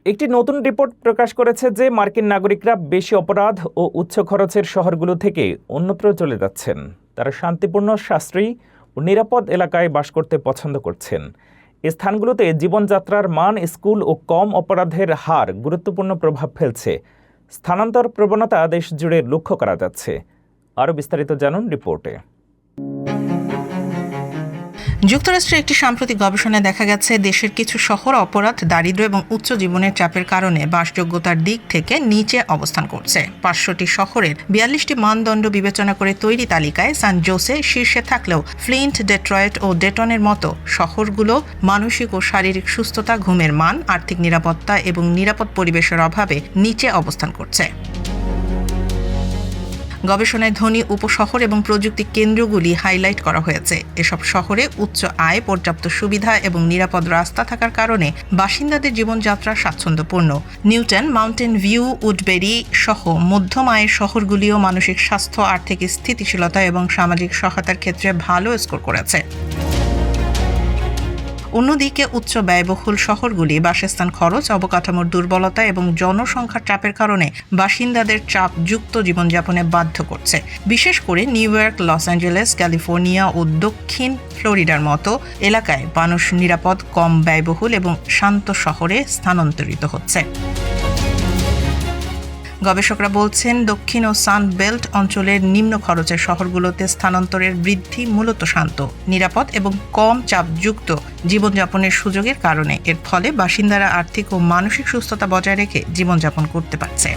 একটি নতুন রিপোর্ট প্রকাশ করেছে যে মার্কিন নাগরিকরা বেশি অপরাধ ও উচ্চ খরচের শহরগুলো থেকে অন্যত্র চলে যাচ্ছেন। তারা শান্তিপূর্ণ, সাশ্রয়ী ও নিরাপদ এলাকায় বাস করতে পছন্দ করছেন। এই স্থানগুলোতে জীবনযাত্রার মান, স্কুল ও কম অপরাধের হার গুরুত্বপূর্ণ প্রভাব ফেলছে। স্থানান্তর প্রবণতা দেশ জুড়ে লক্ষ্য করা যাচ্ছে। আরও বিস্তারিত জানুন রিপোর্টে। যুক্তরাষ্ট্রের একটি সাম্প্রতিক গবেষণায় দেখা গেছে, দেশের কিছু শহর অপরাধ, দারিদ্র্য এবং উচ্চ জীবনের চাপের কারণে বাসযোগ্যতার দিক থেকে নিচে অবস্থান করছে। 500টি শহরের 42টি মানদণ্ড বিবেচনা করে তৈরি তালিকায় সান জোসে শীর্ষে থাকলেও ফ্লিন্ট, ডেট্রয়েট ও ডেটনের মতো শহরগুলো মানসিক ও শারীরিক সুস্থতা, ঘুমের মান, আর্থিক নিরাপত্তা এবং নিরাপদ পরিবেশের অভাবে নিচে অবস্থান করছে। গবেষণায় ধনী উপশহর এবং প্রযুক্তি কেন্দ্রগুলি হাইলাইট করা হয়েছে। এসব শহরে উচ্চ আয়, পর্যাপ্ত সুবিধা এবং নিরাপদ রাস্তা থাকার কারণে বাসিন্দাদের জীবনযাত্রা স্বাচ্ছন্দ্যপূর্ণ। নিউটন, মাউন্টেন ভিউ, উডবেরি সহ মধ্যম আয়ের শহরগুলিও মানসিক স্বাস্থ্য, আর্থিক স্থিতিশীলতা এবং সামাজিক সহায়তার ক্ষেত্রে ভালো স্কোর করেছে। অন্যদিকে উচ্চ ব্যয়বহুল শহরগুলি বাসস্থান খরচ, অবকাঠামোর দুর্বলতা এবং জনসংখ্যার চাপের কারণে বাসিন্দাদের চাপযুক্ত জীবনযাপনে বাধ্য করছে। বিশেষ করে New York, Los Angeles, California ও দক্ষিণ ফ্লোরিডার মতো এলাকায় মানুষ নিরাপদ, কম ব্যয়বহুল এবং শান্ত শহরে স্থানান্তরিত হচ্ছে। গবেষকরা বলছেন, দক্ষিণ ও সান বেল্ট অঞ্চলের নিম্ন খরচের শহরগুলোতে স্থানান্তরের বৃদ্ধি মূলত শান্ত, নিরাপদ এবং কম চাপযুক্ত জীবনযাপনের সুযোগের কারণে। এর ফলে বাসিন্দারা আর্থিক ও মানসিক সুস্থতা বজায় রেখে জীবনযাপন করতে পারছে।